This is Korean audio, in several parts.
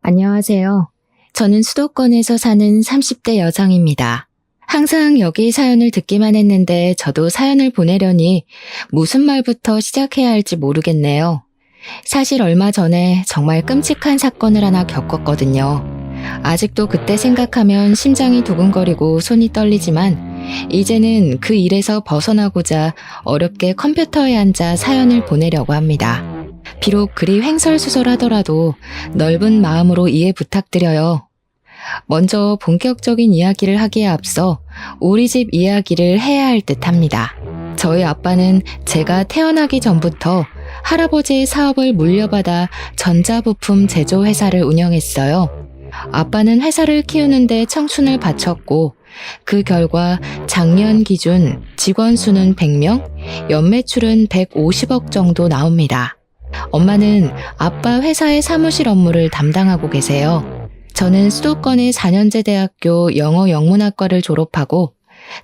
안녕하세요. 저는 수도권에서 사는 30대 여성입니다. 항상 여기 사연을 듣기만 했는데 저도 사연을 보내려니 무슨 말부터 시작해야 할지 모르겠네요. 사실 얼마 전에 정말 끔찍한 사건을 하나 겪었거든요. 아직도 그때 생각하면 심장이 두근거리고 손이 떨리지만 이제는 그 일에서 벗어나고자 어렵게 컴퓨터에 앉아 사연을 보내려고 합니다. 비록 그리 횡설수설하더라도 넓은 마음으로 이해 부탁드려요. 먼저 본격적인 이야기를 하기에 앞서 우리 집 이야기를 해야 할 듯합니다. 저희 아빠는 제가 태어나기 전부터 할아버지의 사업을 물려받아 전자부품 제조회사를 운영했어요. 아빠는 회사를 키우는데 청춘을 바쳤고 그 결과 작년 기준 직원 수는 100명, 연매출은 150억 정도 나옵니다. 엄마는 아빠 회사의 사무실 업무를 담당하고 계세요. 저는 수도권의 4년제 대학교 영어 영문학과를 졸업하고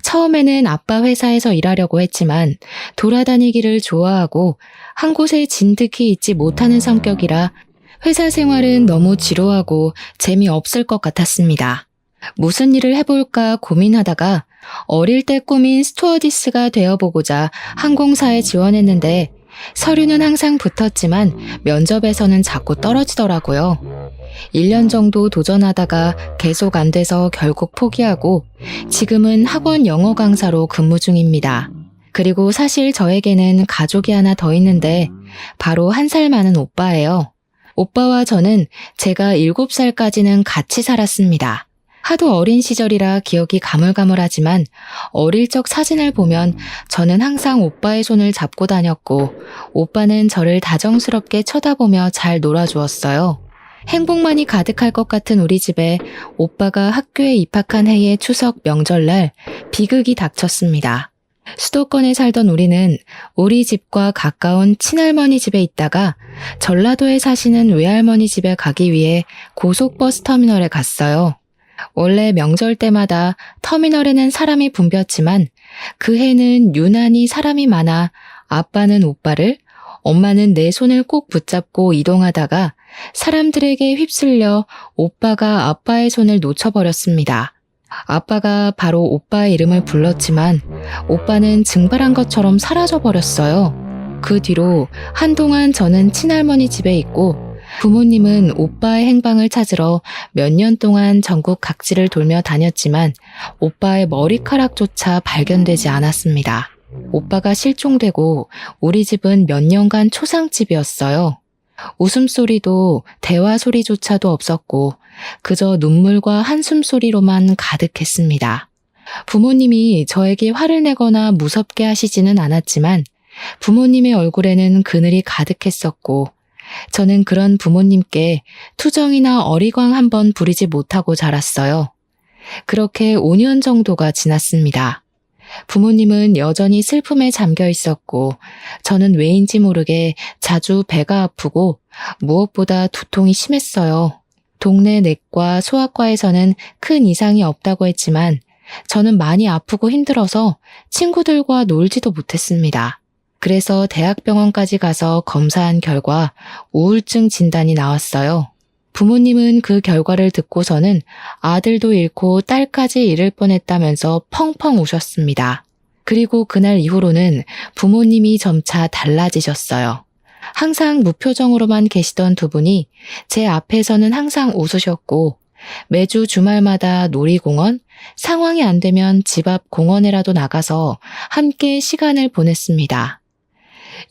처음에는 아빠 회사에서 일하려고 했지만 돌아다니기를 좋아하고 한 곳에 진득히 있지 못하는 성격이라 회사 생활은 너무 지루하고 재미없을 것 같았습니다. 무슨 일을 해볼까 고민하다가 어릴 때 꿈인 스튜어디스가 되어보고자 항공사에 지원했는데 서류는 항상 붙었지만 면접에서는 자꾸 떨어지더라고요. 1년 정도 도전하다가 계속 안 돼서 결국 포기하고 지금은 학원 영어 강사로 근무 중입니다. 그리고 사실 저에게는 가족이 하나 더 있는데 바로 1살 많은 오빠예요. 오빠와 저는 제가 7살까지는 같이 살았습니다. 하도 어린 시절이라 기억이 가물가물하지만 어릴 적 사진을 보면 저는 항상 오빠의 손을 잡고 다녔고 오빠는 저를 다정스럽게 쳐다보며 잘 놀아주었어요. 행복만이 가득할 것 같은 우리 집에 오빠가 학교에 입학한 해의 추석 명절날 비극이 닥쳤습니다. 수도권에 살던 우리는 우리 집과 가까운 친할머니 집에 있다가 전라도에 사시는 외할머니 집에 가기 위해 고속버스 터미널에 갔어요. 원래 명절 때마다 터미널에는 사람이 붐볐지만 그 해는 유난히 사람이 많아 아빠는 오빠를, 엄마는 내 손을 꼭 붙잡고 이동하다가 사람들에게 휩쓸려 오빠가 아빠의 손을 놓쳐버렸습니다. 아빠가 바로 오빠의 이름을 불렀지만 오빠는 증발한 것처럼 사라져버렸어요. 그 뒤로 한동안 저는 친할머니 집에 있고 부모님은 오빠의 행방을 찾으러 몇 년 동안 전국 각지를 돌며 다녔지만 오빠의 머리카락조차 발견되지 않았습니다. 오빠가 실종되고 우리 집은 몇 년간 초상집이었어요. 웃음소리도 대화 소리조차도 없었고 그저 눈물과 한숨소리로만 가득했습니다. 부모님이 저에게 화를 내거나 무섭게 하시지는 않았지만 부모님의 얼굴에는 그늘이 가득했었고 저는 그런 부모님께 투정이나 어리광 한번 부리지 못하고 자랐어요. 그렇게 5년 정도가 지났습니다. 부모님은 여전히 슬픔에 잠겨 있었고 저는 왜인지 모르게 자주 배가 아프고 무엇보다 두통이 심했어요. 동네 내과 소아과에서는 큰 이상이 없다고 했지만 저는 많이 아프고 힘들어서 친구들과 놀지도 못했습니다. 그래서 대학병원까지 가서 검사한 결과 우울증 진단이 나왔어요. 부모님은 그 결과를 듣고서는 아들도 잃고 딸까지 잃을 뻔했다면서 펑펑 우셨습니다. 그리고 그날 이후로는 부모님이 점차 달라지셨어요. 항상 무표정으로만 계시던 두 분이 제 앞에서는 항상 웃으셨고 매주 주말마다 놀이공원, 상황이 안 되면 집 앞 공원에라도 나가서 함께 시간을 보냈습니다.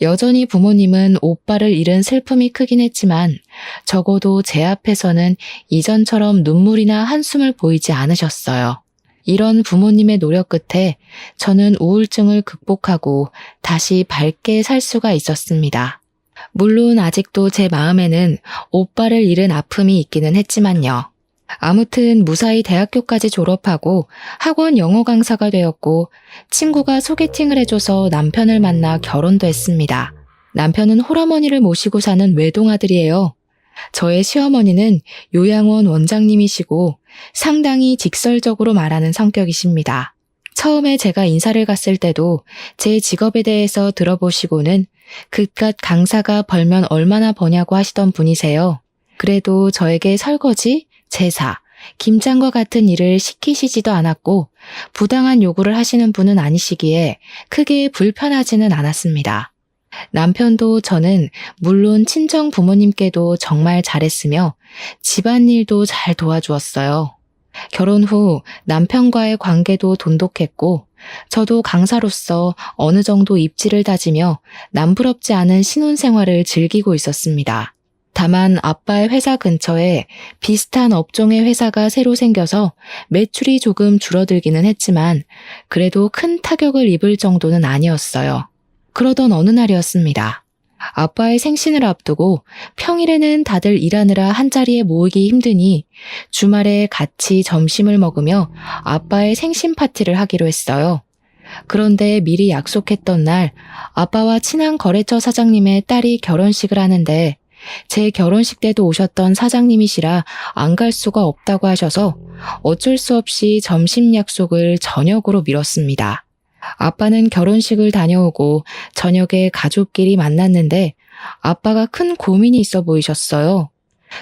여전히 부모님은 오빠를 잃은 슬픔이 크긴 했지만 적어도 제 앞에서는 이전처럼 눈물이나 한숨을 보이지 않으셨어요. 이런 부모님의 노력 끝에 저는 우울증을 극복하고 다시 밝게 살 수가 있었습니다. 물론 아직도 제 마음에는 오빠를 잃은 아픔이 있기는 했지만요. 아무튼 무사히 대학교까지 졸업하고 학원 영어 강사가 되었고 친구가 소개팅을 해줘서 남편을 만나 결혼도 했습니다. 남편은 홀어머니를 모시고 사는 외동아들이에요. 저의 시어머니는 요양원 원장님이시고 상당히 직설적으로 말하는 성격이십니다. 처음에 제가 인사를 갔을 때도 제 직업에 대해서 들어보시고는 그깟 강사가 벌면 얼마나 버냐고 하시던 분이세요. 그래도 저에게 설거지, 제사, 김장과 같은 일을 시키시지도 않았고 부당한 요구를 하시는 분은 아니시기에 크게 불편하지는 않았습니다. 남편도 저는 물론 친정 부모님께도 정말 잘했으며 집안일도 잘 도와주었어요. 결혼 후 남편과의 관계도 돈독했고 저도 강사로서 어느 정도 입지를 다지며 남부럽지 않은 신혼생활을 즐기고 있었습니다. 다만 아빠의 회사 근처에 비슷한 업종의 회사가 새로 생겨서 매출이 조금 줄어들기는 했지만 그래도 큰 타격을 입을 정도는 아니었어요. 그러던 어느 날이었습니다. 아빠의 생신을 앞두고 평일에는 다들 일하느라 한자리에 모이기 힘드니 주말에 같이 점심을 먹으며 아빠의 생신 파티를 하기로 했어요. 그런데 미리 약속했던 날 아빠와 친한 거래처 사장님의 딸이 결혼식을 하는데 제 결혼식 때도 오셨던 사장님이시라 안 갈 수가 없다고 하셔서 어쩔 수 없이 점심 약속을 저녁으로 미뤘습니다. 아빠는 결혼식을 다녀오고 저녁에 가족끼리 만났는데 아빠가 큰 고민이 있어 보이셨어요.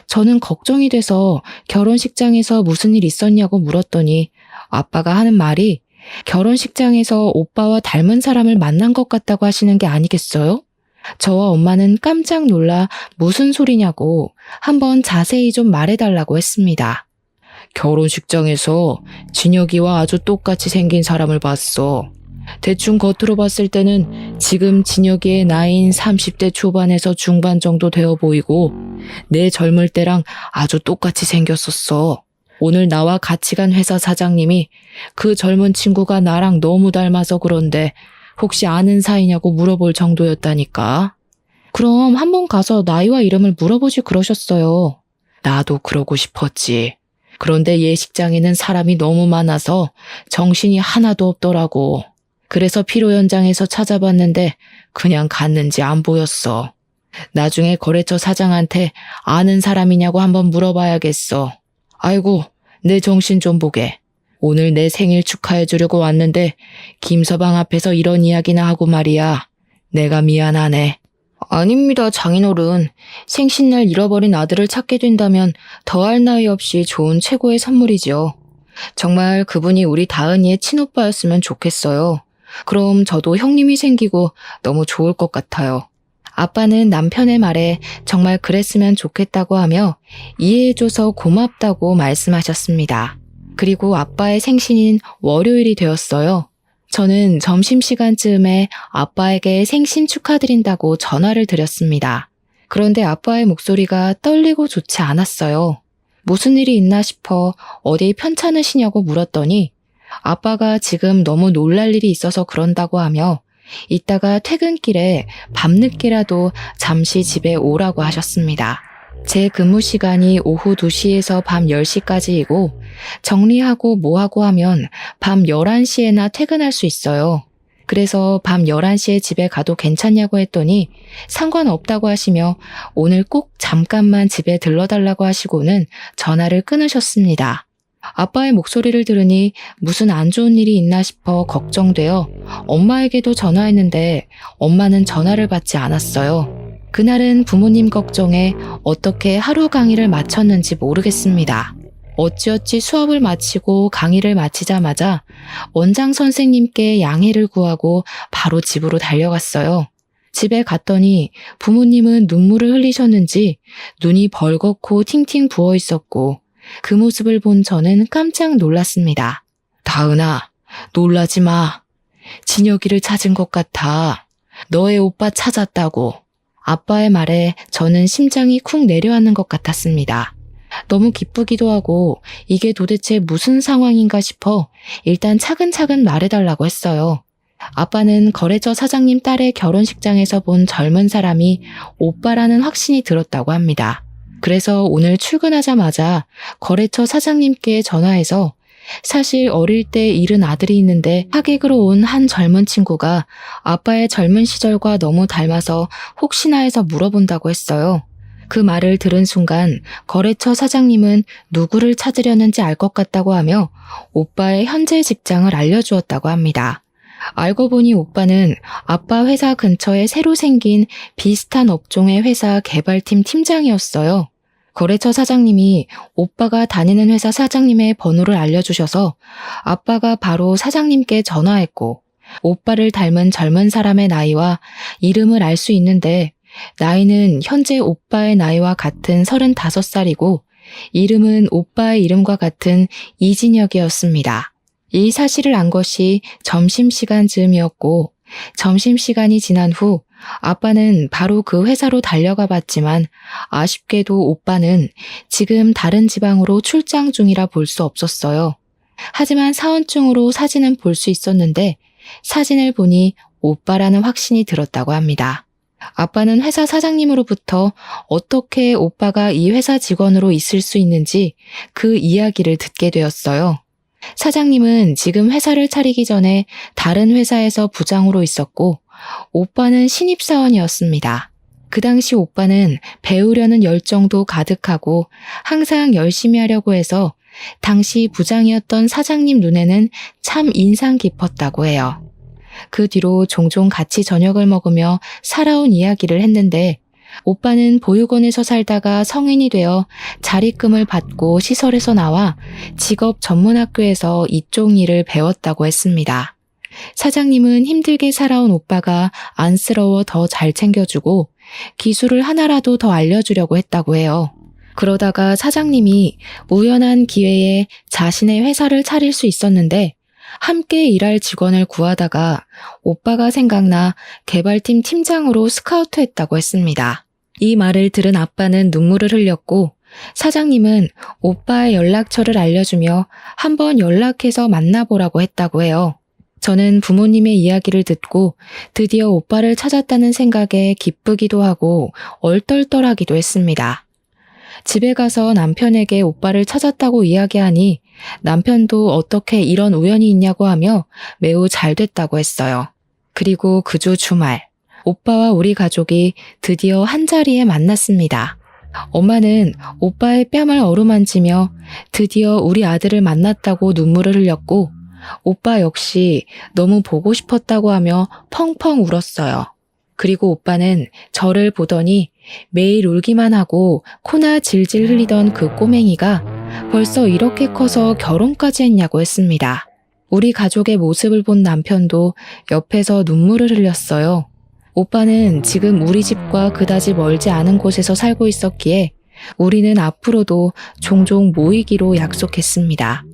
저는 걱정이 돼서 결혼식장에서 무슨 일 있었냐고 물었더니 아빠가 하는 말이 결혼식장에서 오빠와 닮은 사람을 만난 것 같다고 하시는 게 아니겠어요? 저와 엄마는 깜짝 놀라 무슨 소리냐고 한번 자세히 좀 말해달라고 했습니다. 결혼식장에서 진혁이와 아주 똑같이 생긴 사람을 봤어. 대충 겉으로 봤을 때는 지금 진혁이의 나이인 30대 초반에서 중반 정도 되어 보이고 내 젊을 때랑 아주 똑같이 생겼었어. 오늘 나와 같이 간 회사 사장님이 그 젊은 친구가 나랑 너무 닮아서 그런데 혹시 아는 사이냐고 물어볼 정도였다니까. 그럼 한번 가서 나이와 이름을 물어보지 그러셨어요. 나도 그러고 싶었지. 그런데 예식장에는 사람이 너무 많아서 정신이 하나도 없더라고. 그래서 피로 현장에서 찾아봤는데 그냥 갔는지 안 보였어. 나중에 거래처 사장한테 아는 사람이냐고 한번 물어봐야겠어. 아이고, 내 정신 좀 보게. 오늘 내 생일 축하해 주려고 왔는데 김서방 앞에서 이런 이야기나 하고 말이야. 내가 미안하네. 아닙니다, 장인어른. 생신날 잃어버린 아들을 찾게 된다면 더할 나위 없이 좋은 최고의 선물이죠. 정말 그분이 우리 다은이의 친오빠였으면 좋겠어요. 그럼 저도 형님이 생기고 너무 좋을 것 같아요. 아빠는 남편의 말에 정말 그랬으면 좋겠다고 하며 이해해줘서 고맙다고 말씀하셨습니다. 그리고 아빠의 생신인 월요일이 되었어요. 저는 점심시간쯤에 아빠에게 생신 축하드린다고 전화를 드렸습니다. 그런데 아빠의 목소리가 떨리고 좋지 않았어요. 무슨 일이 있나 싶어 어디 편찮으시냐고 물었더니 아빠가 지금 너무 놀랄 일이 있어서 그런다고 하며 이따가 퇴근길에 밤늦게라도 잠시 집에 오라고 하셨습니다. 제 근무 시간이 오후 2시에서 밤 10시까지이고 정리하고 뭐하고 하면 밤 11시에나 퇴근할 수 있어요. 그래서 밤 11시에 집에 가도 괜찮냐고 했더니 상관없다고 하시며 오늘 꼭 잠깐만 집에 들러달라고 하시고는 전화를 끊으셨습니다. 아빠의 목소리를 들으니 무슨 안 좋은 일이 있나 싶어 걱정되어 엄마에게도 전화했는데 엄마는 전화를 받지 않았어요. 그날은 부모님 걱정에 어떻게 하루 강의를 마쳤는지 모르겠습니다. 어찌어찌 수업을 마치고 강의를 마치자마자 원장 선생님께 양해를 구하고 바로 집으로 달려갔어요. 집에 갔더니 부모님은 눈물을 흘리셨는지 눈이 벌겋고 팅팅 부어 있었고 그 모습을 본 저는 깜짝 놀랐습니다. 다은아, 놀라지 마. 진혁이를 찾은 것 같아. 너의 오빠 찾았다고. 아빠의 말에 저는 심장이 쿵 내려앉는 것 같았습니다. 너무 기쁘기도 하고 이게 도대체 무슨 상황인가 싶어 일단 차근차근 말해달라고 했어요. 아빠는 거래처 사장님 딸의 결혼식장에서 본 젊은 사람이 오빠라는 확신이 들었다고 합니다. 그래서 오늘 출근하자마자 거래처 사장님께 전화해서 사실 어릴 때 잃은 아들이 있는데 하객으로 온 한 젊은 친구가 아빠의 젊은 시절과 너무 닮아서 혹시나 해서 물어본다고 했어요. 그 말을 들은 순간 거래처 사장님은 누구를 찾으려는지 알 것 같다고 하며 오빠의 현재 직장을 알려주었다고 합니다. 알고 보니 오빠는 아빠 회사 근처에 새로 생긴 비슷한 업종의 회사 개발팀 팀장이었어요. 거래처 사장님이 오빠가 다니는 회사 사장님의 번호를 알려주셔서 아빠가 바로 사장님께 전화했고 오빠를 닮은 젊은 사람의 나이와 이름을 알 수 있는데 나이는 현재 오빠의 나이와 같은 35살이고 이름은 오빠의 이름과 같은 이진혁이었습니다. 이 사실을 안 것이 점심시간 즈음이었고 점심시간이 지난 후 아빠는 바로 그 회사로 달려가 봤지만 아쉽게도 오빠는 지금 다른 지방으로 출장 중이라 볼 수 없었어요. 하지만 사원증으로 사진은 볼 수 있었는데 사진을 보니 오빠라는 확신이 들었다고 합니다. 아빠는 회사 사장님으로부터 어떻게 오빠가 이 회사 직원으로 있을 수 있는지 그 이야기를 듣게 되었어요. 사장님은 지금 회사를 차리기 전에 다른 회사에서 부장으로 있었고 오빠는 신입사원이었습니다. 그 당시 오빠는 배우려는 열정도 가득하고 항상 열심히 하려고 해서 당시 부장이었던 사장님 눈에는 참 인상 깊었다고 해요. 그 뒤로 종종 같이 저녁을 먹으며 살아온 이야기를 했는데 오빠는 보육원에서 살다가 성인이 되어 자립금을 받고 시설에서 나와 직업 전문학교에서 이쪽 일을 배웠다고 했습니다. 사장님은 힘들게 살아온 오빠가 안쓰러워 더 잘 챙겨주고 기술을 하나라도 더 알려주려고 했다고 해요. 그러다가 사장님이 우연한 기회에 자신의 회사를 차릴 수 있었는데 함께 일할 직원을 구하다가 오빠가 생각나 개발팀 팀장으로 스카우트했다고 했습니다. 이 말을 들은 아빠는 눈물을 흘렸고 사장님은 오빠의 연락처를 알려주며 한번 연락해서 만나보라고 했다고 해요. 저는 부모님의 이야기를 듣고 드디어 오빠를 찾았다는 생각에 기쁘기도 하고 얼떨떨하기도 했습니다. 집에 가서 남편에게 오빠를 찾았다고 이야기하니 남편도 어떻게 이런 우연이 있냐고 하며 매우 잘 됐다고 했어요. 그리고 그 주 주말, 오빠와 우리 가족이 드디어 한자리에 만났습니다. 엄마는 오빠의 뺨을 어루만지며 드디어 우리 아들을 만났다고 눈물을 흘렸고 오빠 역시 너무 보고 싶었다고 하며 펑펑 울었어요. 그리고 오빠는 저를 보더니 매일 울기만 하고 코나 질질 흘리던 그 꼬맹이가 벌써 이렇게 커서 결혼까지 했냐고 했습니다. 우리 가족의 모습을 본 남편도 옆에서 눈물을 흘렸어요. 오빠는 지금 우리 집과 그다지 멀지 않은 곳에서 살고 있었기에 우리는 앞으로도 종종 모이기로 약속했습니다.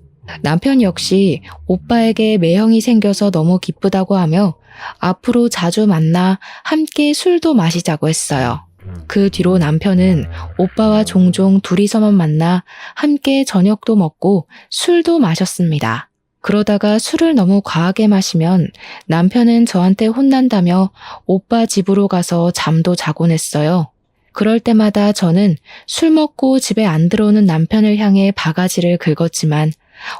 남편 역시 오빠에게 매형이 생겨서 너무 기쁘다고 하며 앞으로 자주 만나 함께 술도 마시자고 했어요. 그 뒤로 남편은 오빠와 종종 둘이서만 만나 함께 저녁도 먹고 술도 마셨습니다. 그러다가 술을 너무 과하게 마시면 남편은 저한테 혼난다며 오빠 집으로 가서 잠도 자곤 했어요. 그럴 때마다 저는 술 먹고 집에 안 들어오는 남편을 향해 바가지를 긁었지만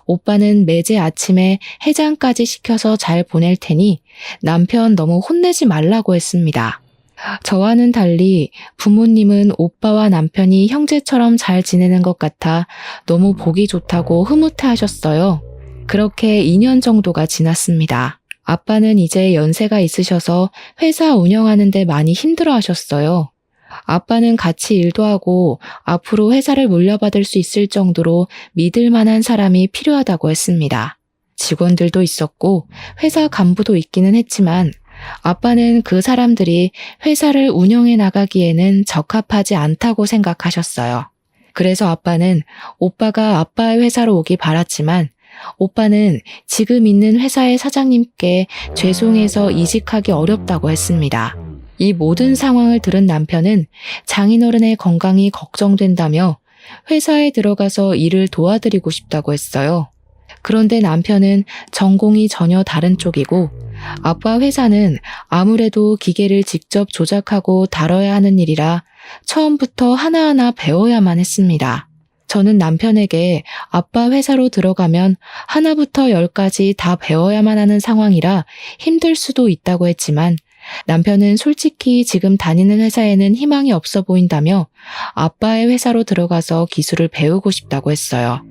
오빠는 매제 아침에 해장까지 시켜서 잘 보낼 테니 남편 너무 혼내지 말라고 했습니다. 저와는 달리 부모님은 오빠와 남편이 형제처럼 잘 지내는 것 같아 너무 보기 좋다고 흐뭇해 하셨어요. 그렇게 2년 정도가 지났습니다. 아빠는 이제 연세가 있으셔서 회사 운영하는 데 많이 힘들어 하셨어요. 아빠는 같이 일도 하고 앞으로 회사를 물려받을 수 있을 정도로 믿을 만한 사람이 필요하다고 했습니다. 직원들도 있었고 회사 간부도 있기는 했지만 아빠는 그 사람들이 회사를 운영해 나가기에는 적합하지 않다고 생각하셨어요. 그래서 아빠는 오빠가 아빠의 회사로 오기 바랐지만 오빠는 지금 있는 회사의 사장님께 죄송해서 이직하기 어렵다고 했습니다. 이 모든 상황을 들은 남편은 장인어른의 건강이 걱정된다며 회사에 들어가서 일을 도와드리고 싶다고 했어요. 그런데 남편은 전공이 전혀 다른 쪽이고 아빠 회사는 아무래도 기계를 직접 조작하고 다뤄야 하는 일이라 처음부터 하나하나 배워야만 했습니다. 저는 남편에게 아빠 회사로 들어가면 하나부터 열까지 다 배워야만 하는 상황이라 힘들 수도 있다고 했지만 남편은 솔직히 지금 다니는 회사에는 희망이 없어 보인다며 아빠의 회사로 들어가서 기술을 배우고 싶다고 했어요.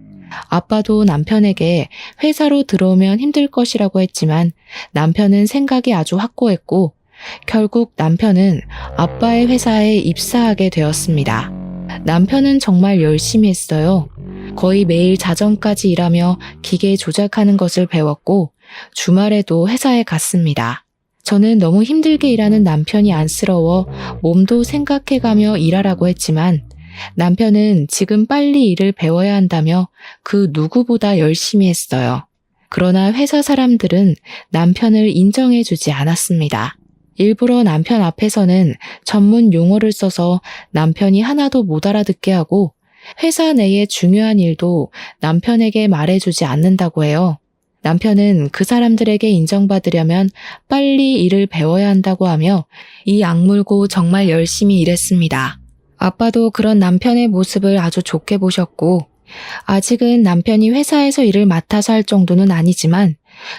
아빠도 남편에게 회사로 들어오면 힘들 것이라고 했지만 남편은 생각이 아주 확고했고 결국 남편은 아빠의 회사에 입사하게 되었습니다. 남편은 정말 열심히 했어요. 거의 매일 자정까지 일하며 기계 조작하는 것을 배웠고 주말에도 회사에 갔습니다. 저는 너무 힘들게 일하는 남편이 안쓰러워 몸도 생각해가며 일하라고 했지만 남편은 지금 빨리 일을 배워야 한다며 그 누구보다 열심히 했어요. 그러나 회사 사람들은 남편을 인정해주지 않았습니다. 일부러 남편 앞에서는 전문 용어를 써서 남편이 하나도 못 알아듣게 하고 회사 내의 중요한 일도 남편에게 말해주지 않는다고 해요. 남편은 그 사람들에게 인정받으려면 빨리 일을 배워야 한다고 하며 이 악물고 정말 열심히 일했습니다. 아빠도 그런 남편의 모습을 아주 좋게 보셨고 아직은 남편이 회사에서 일을 맡아서 할 정도는 아니지만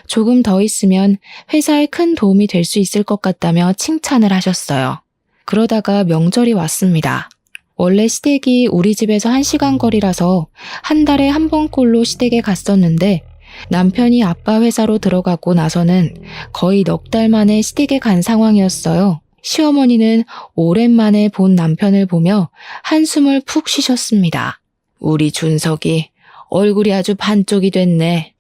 조금 더 있으면 회사에 큰 도움이 될 수 있을 것 같다며 칭찬을 하셨어요. 그러다가 명절이 왔습니다. 원래 시댁이 우리 집에서 1시간 거리라서 한 달에 한 번꼴로 시댁에 갔었는데 남편이 아빠 회사로 들어가고 나서는 거의 넉 달 만에 시댁에 간 상황이었어요. 시어머니는 오랜만에 본 남편을 보며 한숨을 푹 쉬셨습니다. 우리 준석이 얼굴이 아주 반쪽이 됐네.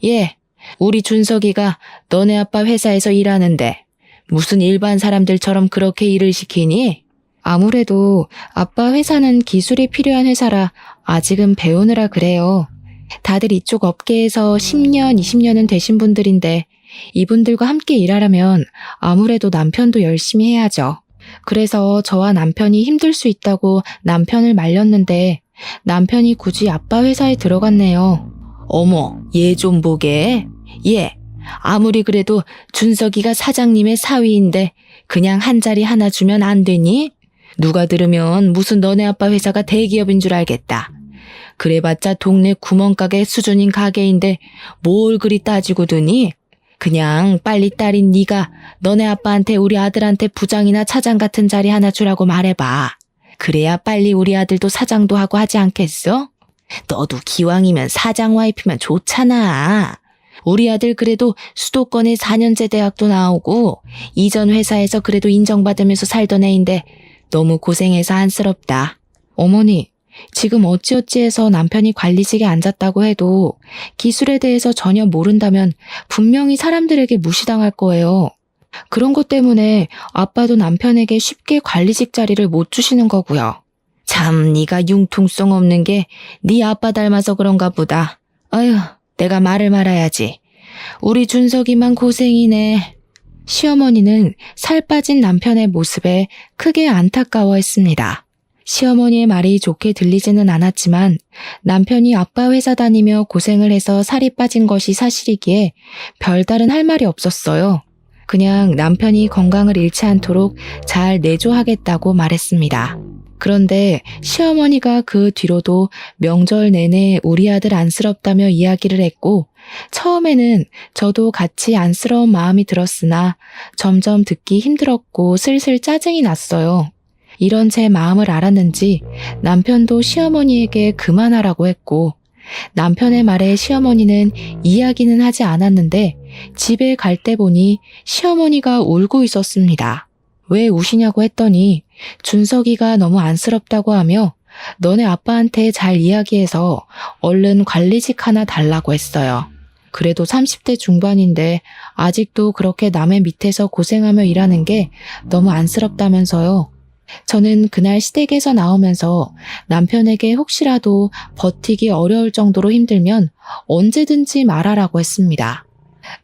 예, 우리 준석이가 너네 아빠 회사에서 일하는데 무슨 일반 사람들처럼 그렇게 일을 시키니? 아무래도 아빠 회사는 기술이 필요한 회사라 아직은 배우느라 그래요. 다들 이쪽 업계에서 10년, 20년은 되신 분들인데 이분들과 함께 일하려면 아무래도 남편도 열심히 해야죠. 그래서 저와 남편이 힘들 수 있다고 남편을 말렸는데 남편이 굳이 아빠 회사에 들어갔네요. 어머, 얘 좀 보게. 얘, 아무리 그래도 준석이가 사장님의 사위인데 그냥 한 자리 하나 주면 안 되니? 누가 들으면 무슨 너네 아빠 회사가 대기업인 줄 알겠다. 그래봤자 동네 구멍가게 수준인 가게인데 뭘 그리 따지고 드니? 그냥 빨리 딸인 네가 너네 아빠한테 우리 아들한테 부장이나 차장 같은 자리 하나 주라고 말해봐. 그래야 빨리 우리 아들도 사장도 하고 하지 않겠어? 너도 기왕이면 사장 와이프면 좋잖아. 우리 아들 그래도 수도권에 4년제 대학도 나오고 이전 회사에서 그래도 인정받으면서 살던 애인데 너무 고생해서 안쓰럽다. 어머니, 지금 어찌어찌해서 남편이 관리직에 앉았다고 해도 기술에 대해서 전혀 모른다면 분명히 사람들에게 무시당할 거예요. 그런 것 때문에 아빠도 남편에게 쉽게 관리직 자리를 못 주시는 거고요. 참 네가 융통성 없는 게 네 아빠 닮아서 그런가 보다. 아휴, 내가 말을 말아야지. 우리 준석이만 고생이네. 시어머니는 살 빠진 남편의 모습에 크게 안타까워했습니다. 시어머니의 말이 좋게 들리지는 않았지만 남편이 아빠 회사 다니며 고생을 해서 살이 빠진 것이 사실이기에 별다른 할 말이 없었어요. 그냥 남편이 건강을 잃지 않도록 잘 내조하겠다고 말했습니다. 그런데 시어머니가 그 뒤로도 명절 내내 우리 아들 안쓰럽다며 이야기를 했고 처음에는 저도 같이 안쓰러운 마음이 들었으나 점점 듣기 힘들었고 슬슬 짜증이 났어요. 이런 제 마음을 알았는지 남편도 시어머니에게 그만하라고 했고 남편의 말에 시어머니는 이야기는 하지 않았는데 집에 갈 때 보니 시어머니가 울고 있었습니다. 왜 우시냐고 했더니 준석이가 너무 안쓰럽다고 하며 너네 아빠한테 잘 이야기해서 얼른 관리직 하나 달라고 했어요. 그래도 30대 중반인데 아직도 그렇게 남의 밑에서 고생하며 일하는 게 너무 안쓰럽다면서요. 저는 그날 시댁에서 나오면서 남편에게 혹시라도 버티기 어려울 정도로 힘들면 언제든지 말하라고 했습니다.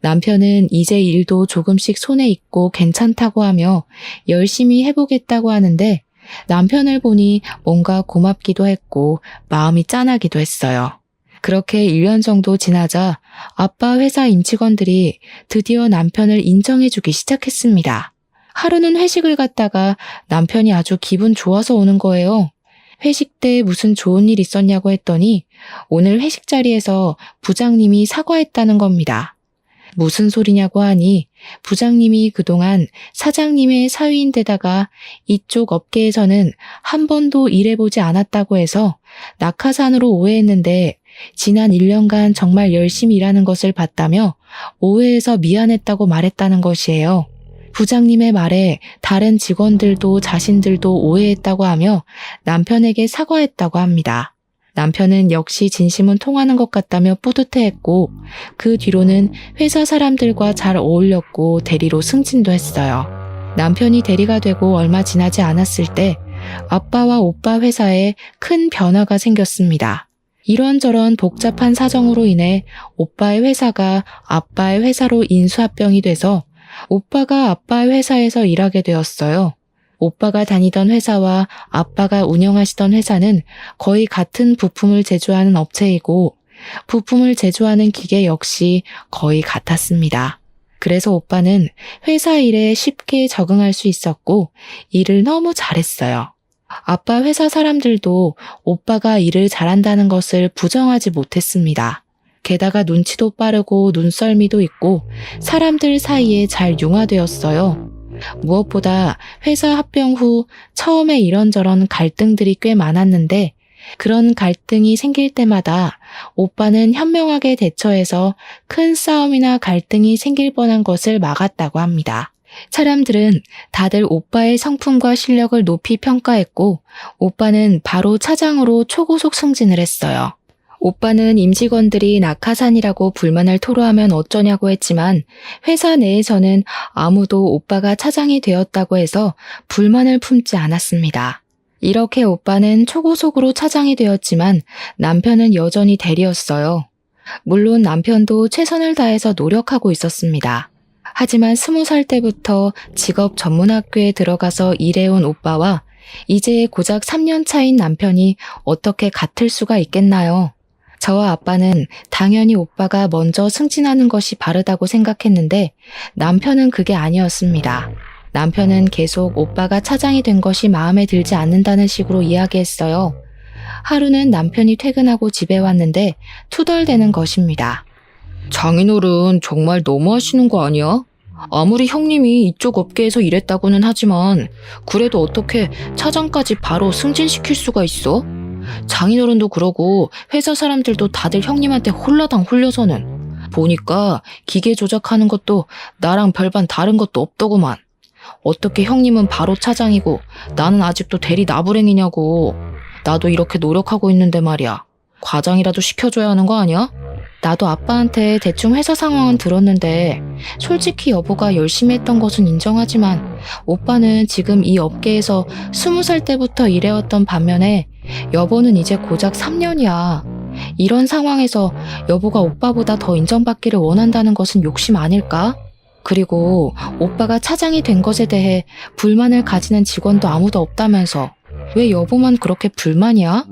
남편은 이제 일도 조금씩 손에 익고 괜찮다고 하며 열심히 해보겠다고 하는데 남편을 보니 뭔가 고맙기도 했고 마음이 짠하기도 했어요. 그렇게 1년 정도 지나자 아빠 회사 임직원들이 드디어 남편을 인정해주기 시작했습니다. 하루는 회식을 갔다가 남편이 아주 기분 좋아서 오는 거예요. 회식 때 무슨 좋은 일 있었냐고 했더니 오늘 회식 자리에서 부장님이 사과했다는 겁니다. 무슨 소리냐고 하니 부장님이 그동안 사장님의 사위인데다가 이쪽 업계에서는 한 번도 일해보지 않았다고 해서 낙하산으로 오해했는데 지난 1년간 정말 열심히 일하는 것을 봤다며 오해해서 미안했다고 말했다는 것이에요. 부장님의 말에 다른 직원들도 자신들도 오해했다고 하며 남편에게 사과했다고 합니다. 남편은 역시 진심은 통하는 것 같다며 뿌듯해했고 그 뒤로는 회사 사람들과 잘 어울렸고 대리로 승진도 했어요. 남편이 대리가 되고 얼마 지나지 않았을 때 아빠와 오빠 회사에 큰 변화가 생겼습니다. 이런저런 복잡한 사정으로 인해 오빠의 회사가 아빠의 회사로 인수합병이 돼서 오빠가 아빠의 회사에서 일하게 되었어요. 오빠가 다니던 회사와 아빠가 운영하시던 회사는 거의 같은 부품을 제조하는 업체이고 부품을 제조하는 기계 역시 거의 같았습니다. 그래서 오빠는 회사 일에 쉽게 적응할 수 있었고 일을 너무 잘했어요. 아빠 회사 사람들도 오빠가 일을 잘한다는 것을 부정하지 못했습니다. 게다가 눈치도 빠르고 눈썰미도 있고 사람들 사이에 잘 융화되었어요. 무엇보다 회사 합병 후 처음에 이런저런 갈등들이 꽤 많았는데 그런 갈등이 생길 때마다 오빠는 현명하게 대처해서 큰 싸움이나 갈등이 생길 뻔한 것을 막았다고 합니다. 사람들은 다들 오빠의 성품과 실력을 높이 평가했고 오빠는 바로 차장으로 초고속 승진을 했어요. 오빠는 임직원들이 낙하산이라고 불만을 토로하면 어쩌냐고 했지만 회사 내에서는 아무도 오빠가 차장이 되었다고 해서 불만을 품지 않았습니다. 이렇게 오빠는 초고속으로 차장이 되었지만 남편은 여전히 대리였어요. 물론 남편도 최선을 다해서 노력하고 있었습니다. 하지만 20살 때부터 직업 전문학교에 들어가서 일해온 오빠와 이제 고작 3년 차인 남편이 어떻게 같을 수가 있겠나요? 저와 아빠는 당연히 오빠가 먼저 승진하는 것이 바르다고 생각했는데 남편은 그게 아니었습니다. 남편은 계속 오빠가 차장이 된 것이 마음에 들지 않는다는 식으로 이야기했어요. 하루는 남편이 퇴근하고 집에 왔는데 투덜대는 것입니다. 장인어른 정말 너무하시는 거 아니야? 아무리 형님이 이쪽 업계에서 일했다고는 하지만 그래도 어떻게 차장까지 바로 승진시킬 수가 있어? 장인어른도 그러고 회사 사람들도 다들 형님한테 홀라당 홀려서는 보니까 기계 조작하는 것도 나랑 별반 다른 것도 없더구만. 어떻게 형님은 바로 차장이고 나는 아직도 대리 나부랭이냐고. 나도 이렇게 노력하고 있는데 말이야. 과장이라도 시켜줘야 하는 거 아니야? 나도 아빠한테 대충 회사 상황은 들었는데 솔직히 여보가 열심히 했던 것은 인정하지만 오빠는 지금 이 업계에서 20살 때부터 일해왔던 반면에 여보는 이제 고작 3년이야. 이런 상황에서 여보가 오빠보다 더 인정받기를 원한다는 것은 욕심 아닐까? 그리고 오빠가 차장이 된 것에 대해 불만을 가지는 직원도 아무도 없다면서 왜 여보만 그렇게 불만이야?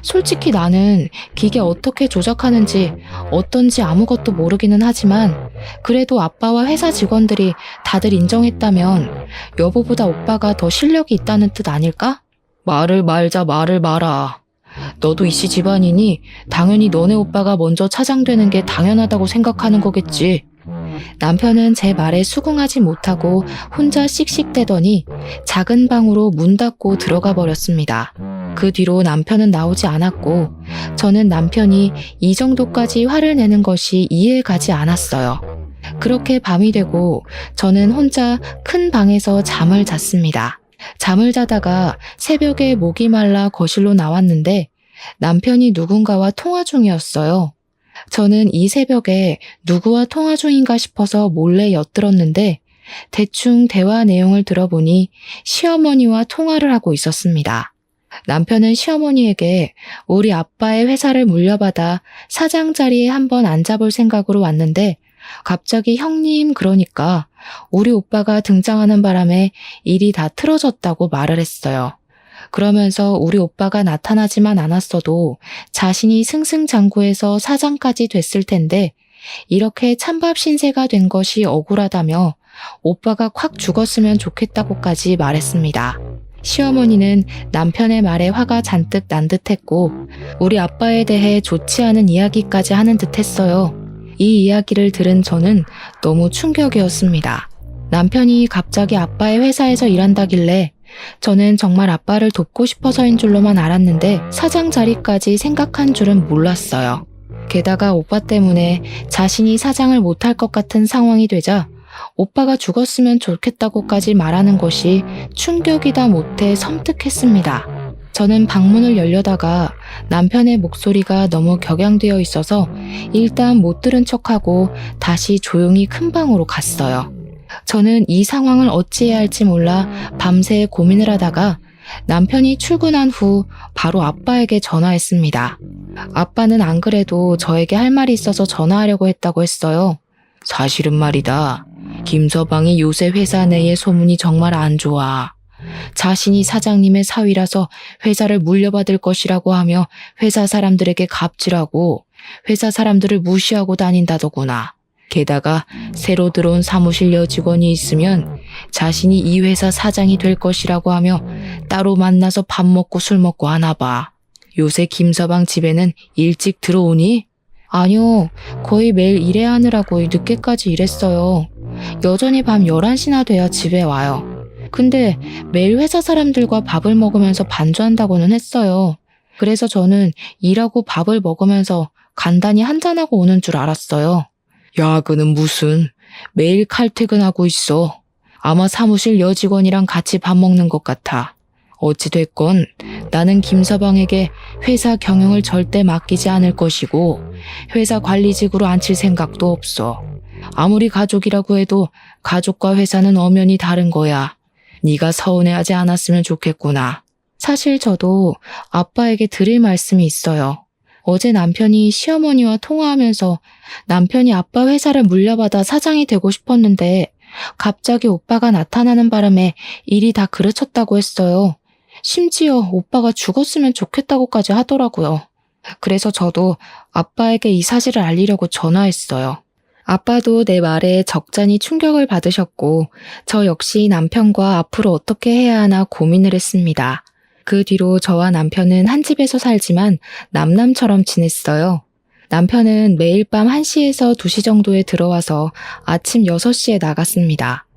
솔직히 나는 기계 어떻게 조작하는지 어떤지 아무것도 모르기는 하지만 그래도 아빠와 회사 직원들이 다들 인정했다면 여보보다 오빠가 더 실력이 있다는 뜻 아닐까? 말을 말자 말을 마라. 너도 이씨 집안이니 당연히 너네 오빠가 먼저 차장되는 게 당연하다고 생각하는 거겠지. 남편은 제 말에 수긍하지 못하고 혼자 씩씩대더니 작은 방으로 문 닫고 들어가 버렸습니다. 그 뒤로 남편은 나오지 않았고 저는 남편이 이 정도까지 화를 내는 것이 이해 가지 않았어요. 그렇게 밤이 되고 저는 혼자 큰 방에서 잠을 잤습니다. 잠을 자다가 새벽에 목이 말라 거실로 나왔는데 남편이 누군가와 통화 중이었어요. 저는 이 새벽에 누구와 통화 중인가 싶어서 몰래 엿들었는데 대충 대화 내용을 들어보니 시어머니와 통화를 하고 있었습니다. 남편은 시어머니에게 우리 아빠의 회사를 물려받아 사장 자리에 한번 앉아볼 생각으로 왔는데 갑자기 형님 그러니까 우리 오빠가 등장하는 바람에 일이 다 틀어졌다고 말을 했어요. 그러면서 우리 오빠가 나타나지만 않았어도 자신이 승승장구해서 사장까지 됐을 텐데 이렇게 찬밥 신세가 된 것이 억울하다며 오빠가 콱 죽었으면 좋겠다고까지 말했습니다. 시어머니는 남편의 말에 화가 잔뜩 난 듯했고 우리 아빠에 대해 좋지 않은 이야기까지 하는 듯했어요. 이 이야기를 들은 저는 너무 충격이었습니다. 남편이 갑자기 아빠의 회사에서 일한다길래 저는 정말 아빠를 돕고 싶어서인 줄로만 알았는데 사장 자리까지 생각한 줄은 몰랐어요. 게다가 오빠 때문에 자신이 사장을 못할 것 같은 상황이 되자 오빠가 죽었으면 좋겠다고까지 말하는 것이 충격이다 못해 섬뜩했습니다. 저는 방문을 열려다가 남편의 목소리가 너무 격양되어 있어서 일단 못 들은 척하고 다시 조용히 큰 방으로 갔어요. 저는 이 상황을 어찌해야 할지 몰라 밤새 고민을 하다가 남편이 출근한 후 바로 아빠에게 전화했습니다. 아빠는 안 그래도 저에게 할 말이 있어서 전화하려고 했다고 했어요. 사실은 말이다. 김서방이 요새 회사 내의 소문이 정말 안 좋아. 자신이 사장님의 사위라서 회사를 물려받을 것이라고 하며 회사 사람들에게 갑질하고 회사 사람들을 무시하고 다닌다더구나. 게다가 새로 들어온 사무실 여직원이 있으면 자신이 이 회사 사장이 될 것이라고 하며 따로 만나서 밥 먹고 술 먹고 하나 봐. 요새 김서방 집에는 일찍 들어오니? 아니요. 거의 매일 일해야 하느라고 늦게까지 일했어요. 여전히 밤 11시나 돼야 집에 와요. 근데 매일 회사 사람들과 밥을 먹으면서 반주한다고는 했어요. 그래서 저는 일하고 밥을 먹으면서 간단히 한잔하고 오는 줄 알았어요. 야근은 무슨 매일 칼퇴근하고 있어. 아마 사무실 여직원이랑 같이 밥 먹는 것 같아. 어찌됐건 나는 김서방에게 회사 경영을 절대 맡기지 않을 것이고 회사 관리직으로 앉힐 생각도 없어. 아무리 가족이라고 해도 가족과 회사는 엄연히 다른 거야. 네가 서운해하지 않았으면 좋겠구나. 사실 저도 아빠에게 드릴 말씀이 있어요. 어제 남편이 시어머니와 통화하면서 남편이 아빠 회사를 물려받아 사장이 되고 싶었는데 갑자기 오빠가 나타나는 바람에 일이 다 그르쳤다고 했어요. 심지어 오빠가 죽었으면 좋겠다고까지 하더라고요. 그래서 저도 아빠에게 이 사실을 알리려고 전화했어요. 아빠도 내 말에 적잖이 충격을 받으셨고 저 역시 남편과 앞으로 어떻게 해야 하나 고민을 했습니다. 그 뒤로 저와 남편은 한 집에서 살지만 남남처럼 지냈어요. 남편은 매일 밤 1시에서 2시 정도에 들어와서 아침 6시에 나갔습니다.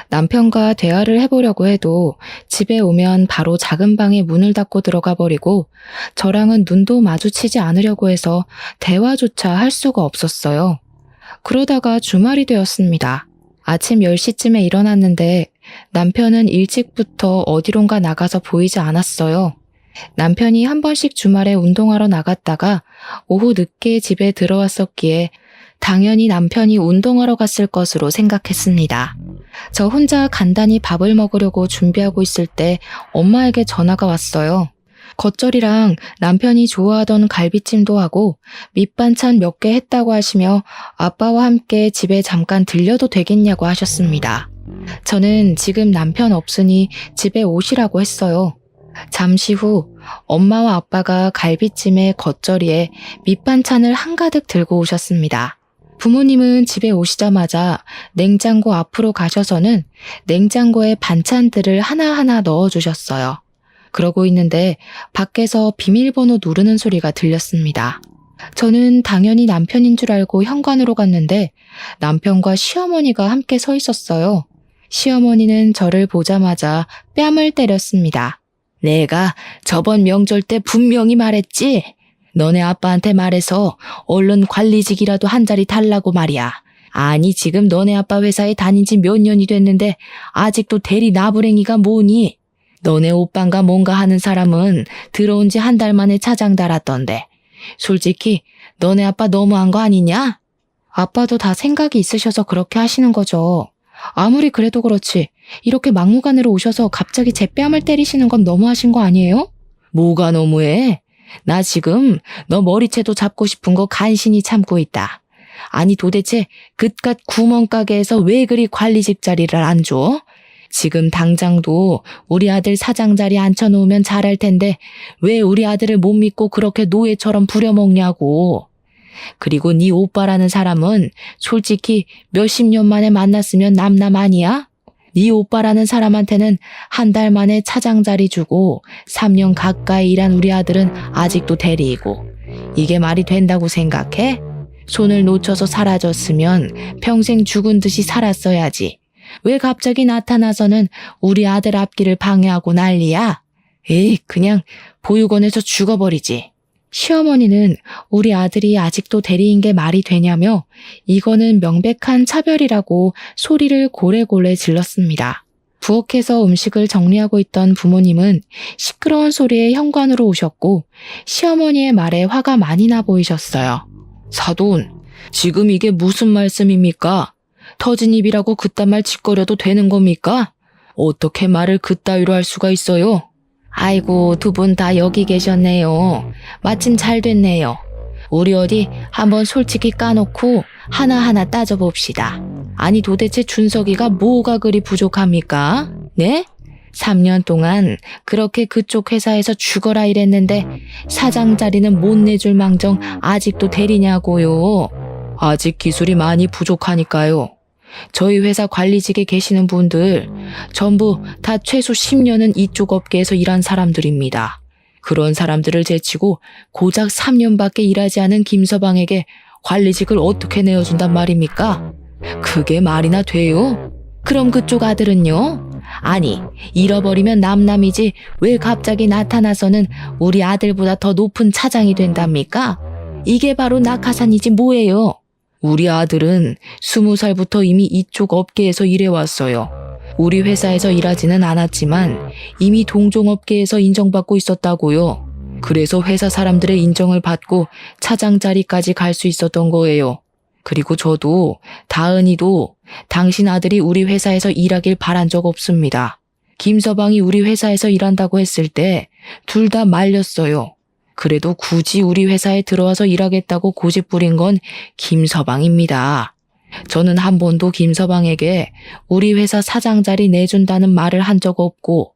남편과 대화를 해보려고 해도 집에 오면 바로 작은 방에 문을 닫고 들어가 버리고 저랑은 눈도 마주치지 않으려고 해서 대화조차 할 수가 없었어요. 그러다가 주말이 되었습니다. 아침 10시쯤에 일어났는데 남편은 일찍부터 어디론가 나가서 보이지 않았어요. 남편이 한 번씩 주말에 운동하러 나갔다가 오후 늦게 집에 들어왔었기에 당연히 남편이 운동하러 갔을 것으로 생각했습니다. 저 혼자 간단히 밥을 먹으려고 준비하고 있을 때 엄마에게 전화가 왔어요. 겉절이랑 남편이 좋아하던 갈비찜도 하고 밑반찬 몇 개 했다고 하시며 아빠와 함께 집에 잠깐 들려도 되겠냐고 하셨습니다. 저는 지금 남편 없으니 집에 오시라고 했어요. 잠시 후 엄마와 아빠가 갈비찜에 겉절이에 밑반찬을 한가득 들고 오셨습니다. 부모님은 집에 오시자마자 냉장고 앞으로 가셔서는 냉장고에 반찬들을 하나하나 넣어주셨어요. 그러고 있는데 밖에서 비밀번호 누르는 소리가 들렸습니다. 저는 당연히 남편인 줄 알고 현관으로 갔는데 남편과 시어머니가 함께 서 있었어요. 시어머니는 저를 보자마자 뺨을 때렸습니다. 내가 저번 명절 때 분명히 말했지? 너네 아빠한테 말해서 얼른 관리직이라도 한 자리 달라고 말이야. 아니 지금 너네 아빠 회사에 다닌 지 몇 년이 됐는데 아직도 대리 나부랭이가 뭐니? 너네 오빠인가 뭔가 하는 사람은 들어온 지 한 달 만에 차장 달았던데. 솔직히 너네 아빠 너무한 거 아니냐? 아빠도 다 생각이 있으셔서 그렇게 하시는 거죠. 아무리 그래도 그렇지 이렇게 막무가내로 오셔서 갑자기 제 뺨을 때리시는 건 너무하신 거 아니에요? 뭐가 너무해? 나 지금 너 머리채도 잡고 싶은 거 간신히 참고 있다. 아니 도대체 그깟 구멍가게에서 왜 그리 관리직 자리를 안 줘? 지금 당장도 우리 아들 사장 자리에 앉혀놓으면 잘할 텐데 왜 우리 아들을 못 믿고 그렇게 노예처럼 부려먹냐고. 그리고 네 오빠라는 사람은 솔직히 몇십 년 만에 만났으면 남남 아니야? 네 오빠라는 사람한테는 한 달 만에 차장 자리 주고 3년 가까이 일한 우리 아들은 아직도 대리이고 이게 말이 된다고 생각해? 손을 놓쳐서 사라졌으면 평생 죽은 듯이 살았어야지. 왜 갑자기 나타나서는 우리 아들 앞길을 방해하고 난리야? 에이, 그냥 보육원에서 죽어버리지. 시어머니는 우리 아들이 아직도 대리인 게 말이 되냐며 이거는 명백한 차별이라고 소리를 고래고래 질렀습니다. 부엌에서 음식을 정리하고 있던 부모님은 시끄러운 소리에 현관으로 오셨고 시어머니의 말에 화가 많이 나 보이셨어요. 사돈, 지금 이게 무슨 말씀입니까? 터진 입이라고 그딴 말 짓거려도 되는 겁니까? 어떻게 말을 그따위로 할 수가 있어요? 아이고, 두 분 다 여기 계셨네요. 마침 잘 됐네요. 우리 어디 한번 솔직히 까놓고 하나하나 따져봅시다. 아니 도대체 준석이가 뭐가 그리 부족합니까? 네? 3년 동안 그렇게 그쪽 회사에서 죽어라 일했는데 사장 자리는 못 내줄 망정 아직도 대리냐고요. 아직 기술이 많이 부족하니까요. 저희 회사 관리직에 계시는 분들 전부 다 최소 10년은 이쪽 업계에서 일한 사람들입니다. 그런 사람들을 제치고 고작 3년밖에 일하지 않은 김서방에게 관리직을 어떻게 내어준단 말입니까? 그게 말이나 돼요? 그럼 그쪽 아들은요? 아니, 잃어버리면 남남이지 왜 갑자기 나타나서는 우리 아들보다 더 높은 차장이 된답니까? 이게 바로 낙하산이지 뭐예요? 우리 아들은 20살부터 이미 이쪽 업계에서 일해왔어요. 우리 회사에서 일하지는 않았지만 이미 동종업계에서 인정받고 있었다고요. 그래서 회사 사람들의 인정을 받고 차장 자리까지 갈 수 있었던 거예요. 그리고 저도 다은이도 당신 아들이 우리 회사에서 일하길 바란 적 없습니다. 김서방이 우리 회사에서 일한다고 했을 때 둘 다 말렸어요. 그래도 굳이 우리 회사에 들어와서 일하겠다고 고집 부린 건 김서방입니다. 저는 한 번도 김서방에게 우리 회사 사장 자리 내준다는 말을 한 적 없고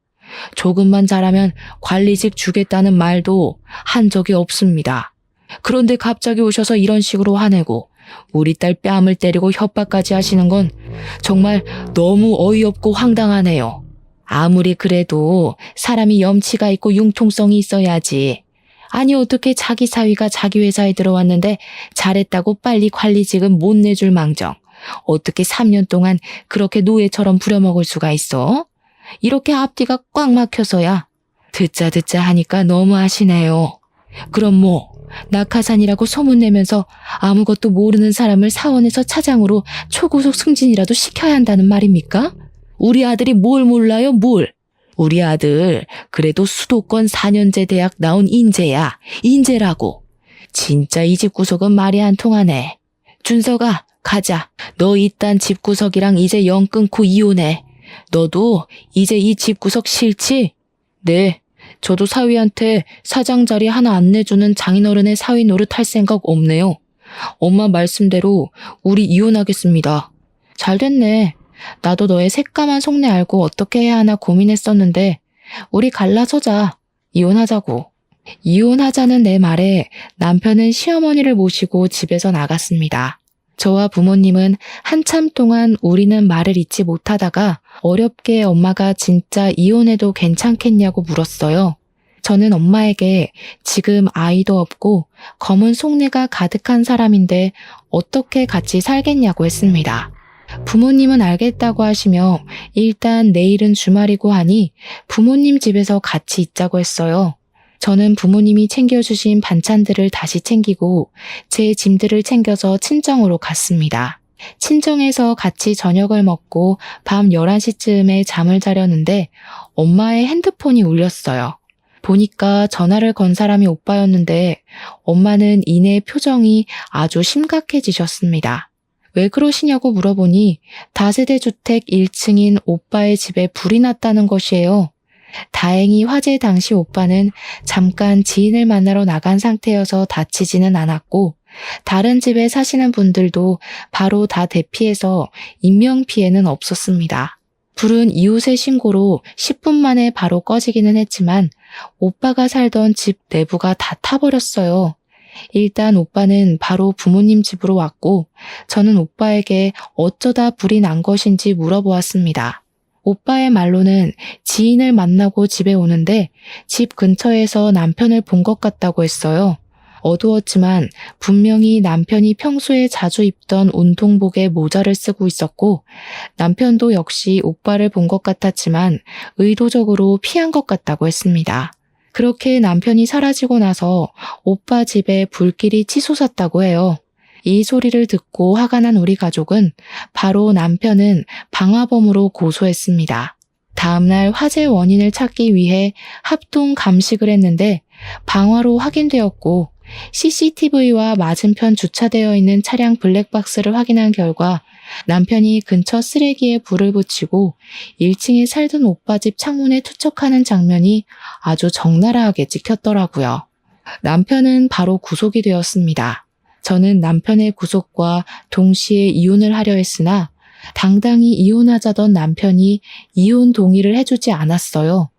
조금만 잘하면 관리직 주겠다는 말도 한 적이 없습니다. 그런데 갑자기 오셔서 이런 식으로 화내고 우리 딸 뺨을 때리고 협박까지 하시는 건 정말 너무 어이없고 황당하네요. 아무리 그래도 사람이 염치가 있고 융통성이 있어야지. 아니 어떻게 자기 사위가 자기 회사에 들어왔는데 잘했다고 빨리 관리직은 못 내줄 망정. 어떻게 3년 동안 그렇게 노예처럼 부려먹을 수가 있어? 이렇게 앞뒤가 꽉 막혀서야. 듣자 하니까 너무하시네요. 그럼 뭐 낙하산이라고 소문내면서 아무것도 모르는 사람을 사원에서 차장으로 초고속 승진이라도 시켜야 한다는 말입니까? 우리 아들이 뭘 몰라요, 뭘? 우리 아들 그래도 수도권 4년제 대학 나온 인재야. 인재라고. 진짜 이 집구석은 말이 안 통하네. 준석아, 가자. 너 이딴 집구석이랑 이제 영 끊고 이혼해. 너도 이제 이 집구석 싫지? 네. 저도 사위한테 사장 자리 하나 안 내주는 장인어른의 사위 노릇 할 생각 없네요. 엄마 말씀대로 우리 이혼하겠습니다. 잘 됐네. 나도 너의 새까만 속내 알고 어떻게 해야 하나 고민했었는데 우리 갈라서자. 이혼하자고. 이혼하자는 내 말에 남편은 시어머니를 모시고 집에서 나갔습니다. 저와 부모님은 한참 동안 우리는 말을 잇지 못하다가 어렵게 엄마가 진짜 이혼해도 괜찮겠냐고 물었어요. 저는 엄마에게 지금 아이도 없고 검은 속내가 가득한 사람인데 어떻게 같이 살겠냐고 했습니다. 부모님은 알겠다고 하시며 일단 내일은 주말이고 하니 부모님 집에서 같이 있자고 했어요. 저는 부모님이 챙겨주신 반찬들을 다시 챙기고 제 짐들을 챙겨서 친정으로 갔습니다. 친정에서 같이 저녁을 먹고 밤 11시쯤에 잠을 자려는데 엄마의 핸드폰이 울렸어요. 보니까 전화를 건 사람이 오빠였는데 엄마는 이내 표정이 아주 심각해지셨습니다. 왜 그러시냐고 물어보니 다세대 주택 1층인 오빠의 집에 불이 났다는 것이에요. 다행히 화재 당시 오빠는 잠깐 지인을 만나러 나간 상태여서 다치지는 않았고 다른 집에 사시는 분들도 바로 다 대피해서 인명피해는 없었습니다. 불은 이웃의 신고로 10분 만에 바로 꺼지기는 했지만 오빠가 살던 집 내부가 다 타버렸어요. 일단 오빠는 바로 부모님 집으로 왔고 저는 오빠에게 어쩌다 불이 난 것인지 물어보았습니다. 오빠의 말로는 지인을 만나고 집에 오는데 집 근처에서 남편을 본 것 같다고 했어요. 어두웠지만 분명히 남편이 평소에 자주 입던 운동복에 모자를 쓰고 있었고 남편도 역시 오빠를 본 것 같았지만 의도적으로 피한 것 같다고 했습니다. 그렇게 남편이 사라지고 나서 오빠 집에 불길이 치솟았다고 해요. 이 소리를 듣고 화가 난 우리 가족은 바로 남편은 방화범으로 고소했습니다. 다음날 화재 원인을 찾기 위해 합동 감식을 했는데 방화로 확인되었고 CCTV와 맞은편 주차되어 있는 차량 블랙박스를 확인한 결과 남편이 근처 쓰레기에 불을 붙이고 1층에 살던 오빠 집 창문에 투척하는 장면이 아주 적나라하게 찍혔더라고요. 남편은 바로 구속이 되었습니다. 저는 남편의 구속과 동시에 이혼을 하려 했으나 당당히 이혼하자던 남편이 이혼 동의를 해주지 않았어요.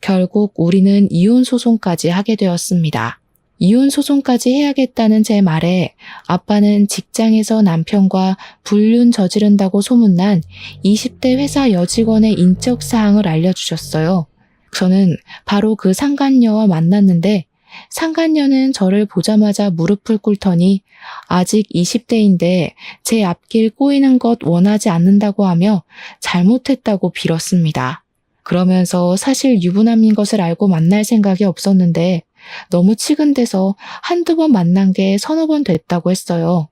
결국 우리는 이혼 소송까지 하게 되었습니다. 이혼 소송까지 해야겠다는 제 말에 아빠는 직장에서 남편과 불륜 저지른다고 소문난 20대 회사 여직원의 인적 사항을 알려주셨어요. 저는 바로 그 상간녀와 만났는데 상간녀는 저를 보자마자 무릎을 꿇더니 아직 20대인데 제 앞길 꼬이는 것 원하지 않는다고 하며 잘못했다고 빌었습니다. 그러면서 사실 유부남인 것을 알고 만날 생각이 없었는데 너무 치근대서 한두 번 만난 게 서너 번 됐다고 했어요.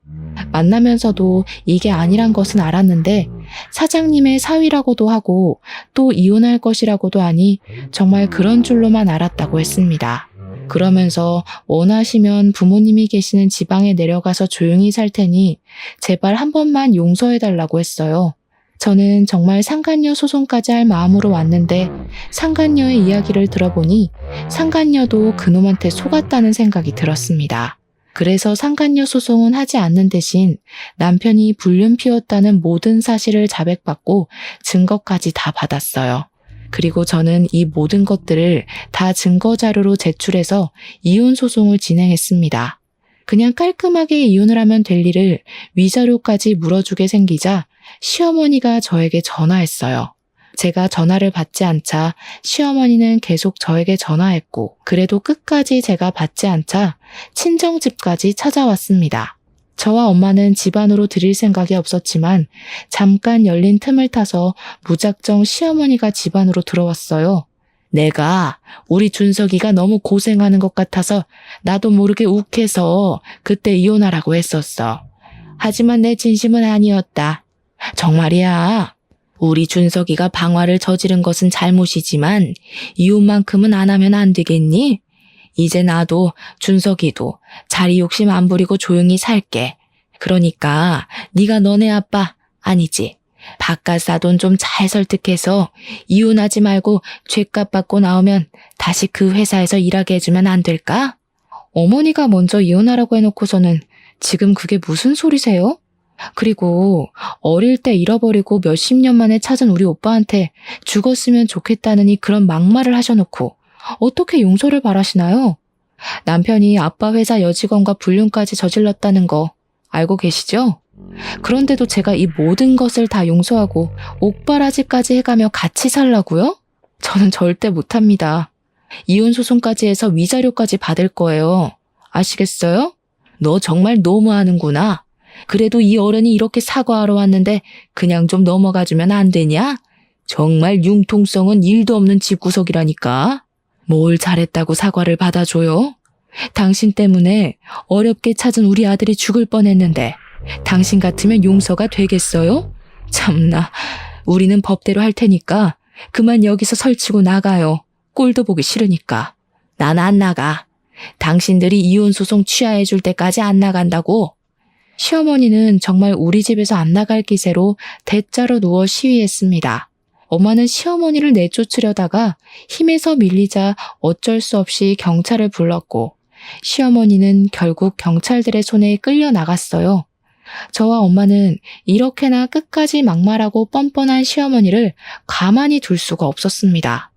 만나면서도 이게 아니란 것은 알았는데 사장님의 사위라고도 하고 또 이혼할 것이라고도 하니 정말 그런 줄로만 알았다고 했습니다. 그러면서 원하시면 부모님이 계시는 지방에 내려가서 조용히 살 테니 제발 한 번만 용서해달라고 했어요. 저는 정말 상간녀 소송까지 할 마음으로 왔는데 상간녀의 이야기를 들어보니 상간녀도 그놈한테 속았다는 생각이 들었습니다. 그래서 상간녀 소송은 하지 않는 대신 남편이 불륜 피웠다는 모든 사실을 자백받고 증거까지 다 받았어요. 그리고 저는 이 모든 것들을 다 증거 자료로 제출해서 이혼 소송을 진행했습니다. 그냥 깔끔하게 이혼을 하면 될 일을 위자료까지 물어주게 생기자 시어머니가 저에게 전화했어요. 제가 전화를 받지 않자 시어머니는 계속 저에게 전화했고 그래도 끝까지 제가 받지 않자 친정집까지 찾아왔습니다. 저와 엄마는 집안으로 들일 생각이 없었지만 잠깐 열린 틈을 타서 무작정 시어머니가 집안으로 들어왔어요. 내가 우리 준석이가 너무 고생하는 것 같아서 나도 모르게 욱해서 그때 이혼하라고 했었어. 하지만 내 진심은 아니었다. 정말이야. 우리 준석이가 방화를 저지른 것은 잘못이지만 이혼만큼은 안 하면 안 되겠니? 이제 나도 준석이도 자리 욕심 안 부리고 조용히 살게. 그러니까 네가 너네 아빠 아니지. 바깥 사돈 좀 잘 설득해서 이혼하지 말고 죗값 받고 나오면 다시 그 회사에서 일하게 해주면 안 될까? 어머니가 먼저 이혼하라고 해놓고서는 지금 그게 무슨 소리세요? 그리고 어릴 때 잃어버리고 몇십 년 만에 찾은 우리 오빠한테 죽었으면 좋겠다느니 그런 막말을 하셔놓고 어떻게 용서를 바라시나요? 남편이 아빠 회사 여직원과 불륜까지 저질렀다는 거 알고 계시죠? 그런데도 제가 이 모든 것을 다 용서하고 옥바라지까지 해가며 같이 살라고요? 저는 절대 못합니다. 이혼 소송까지 해서 위자료까지 받을 거예요. 아시겠어요? 너 정말 너무하는구나. 그래도 이 어른이 이렇게 사과하러 왔는데 그냥 좀 넘어가주면 안 되냐? 정말 융통성은 1도 없는 집구석이라니까. 뭘 잘했다고 사과를 받아줘요? 당신 때문에 어렵게 찾은 우리 아들이 죽을 뻔했는데 당신 같으면 용서가 되겠어요? 참나, 우리는 법대로 할 테니까 그만 여기서 설치고 나가요. 꼴도 보기 싫으니까. 난 안 나가. 당신들이 이혼 소송 취하해 줄 때까지 안 나간다고. 시어머니는 정말 우리 집에서 안 나갈 기세로 대자로 누워 시위했습니다. 엄마는 시어머니를 내쫓으려다가 힘에서 밀리자 어쩔 수 없이 경찰을 불렀고 시어머니는 결국 경찰들의 손에 끌려 나갔어요. 저와 엄마는 이렇게나 끝까지 막말하고 뻔뻔한 시어머니를 가만히 둘 수가 없었습니다.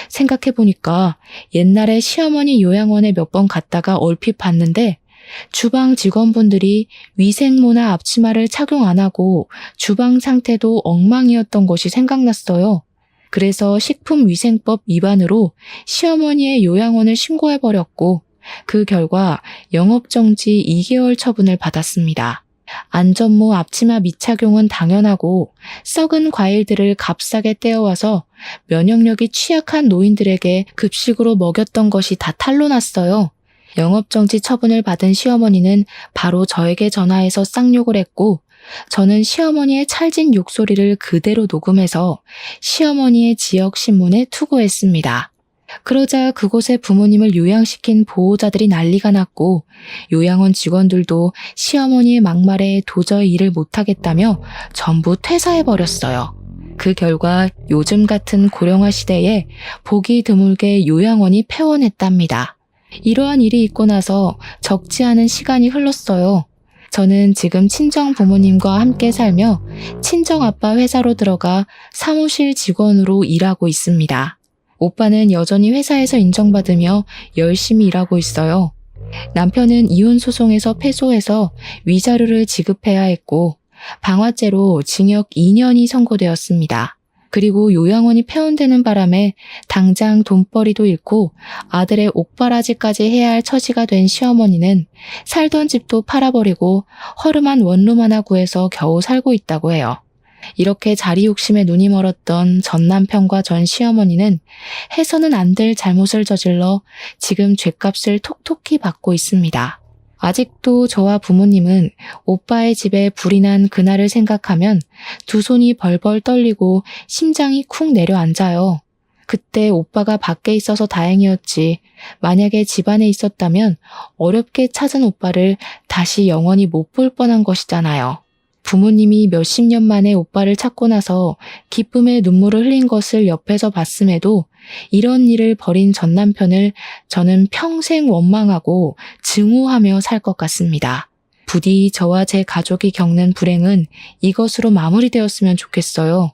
생각해보니까 옛날에 시어머니 요양원에 몇 번 갔다가 얼핏 봤는데 주방 직원분들이 위생모나 앞치마를 착용 안 하고 주방 상태도 엉망이었던 것이 생각났어요. 그래서 식품위생법 위반으로 시어머니의 요양원을 신고해버렸고 그 결과 영업정지 2개월 처분을 받았습니다. 안전모 앞치마 미착용은 당연하고 썩은 과일들을 값싸게 떼어와서 면역력이 취약한 노인들에게 급식으로 먹였던 것이 다 탄로났어요. 영업정지 처분을 받은 시어머니는 바로 저에게 전화해서 쌍욕을 했고 저는 시어머니의 찰진 욕소리를 그대로 녹음해서 시어머니의 지역 신문에 투고했습니다. 그러자 그곳에 부모님을 요양시킨 보호자들이 난리가 났고 요양원 직원들도 시어머니의 막말에 도저히 일을 못하겠다며 전부 퇴사해버렸어요. 그 결과 요즘 같은 고령화 시대에 보기 드물게 요양원이 폐원했답니다. 이러한 일이 있고 나서 적지 않은 시간이 흘렀어요. 저는 지금 친정 부모님과 함께 살며 친정 아빠 회사로 들어가 사무실 직원으로 일하고 있습니다. 오빠는 여전히 회사에서 인정받으며 열심히 일하고 있어요. 남편은 이혼 소송에서 패소해서 위자료를 지급해야 했고 방화죄로 징역 2년이 선고되었습니다. 그리고 요양원이 폐원되는 바람에 당장 돈벌이도 잃고 아들의 옥바라지까지 해야 할 처지가 된 시어머니는 살던 집도 팔아버리고 허름한 원룸 하나 구해서 겨우 살고 있다고 해요. 이렇게 자리 욕심에 눈이 멀었던 전 남편과 전 시어머니는 해서는 안 될 잘못을 저질러 지금 죗값을 톡톡히 받고 있습니다. 아직도 저와 부모님은 오빠의 집에 불이 난 그날을 생각하면 두 손이 벌벌 떨리고 심장이 쿵 내려앉아요. 그때 오빠가 밖에 있어서 다행이었지. 만약에 집안에 있었다면 어렵게 찾은 오빠를 다시 영원히 못 볼 뻔한 것이잖아요. 부모님이 몇십 년 만에 오빠를 찾고 나서 기쁨의 눈물을 흘린 것을 옆에서 봤음에도 이런 일을 벌인 전 남편을 저는 평생 원망하고 증오하며 살 것 같습니다. 부디 저와 제 가족이 겪는 불행은 이것으로 마무리되었으면 좋겠어요.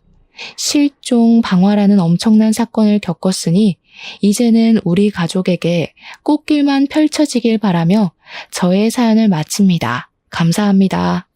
실종, 방화라는 엄청난 사건을 겪었으니 이제는 우리 가족에게 꽃길만 펼쳐지길 바라며 저의 사연을 마칩니다. 감사합니다.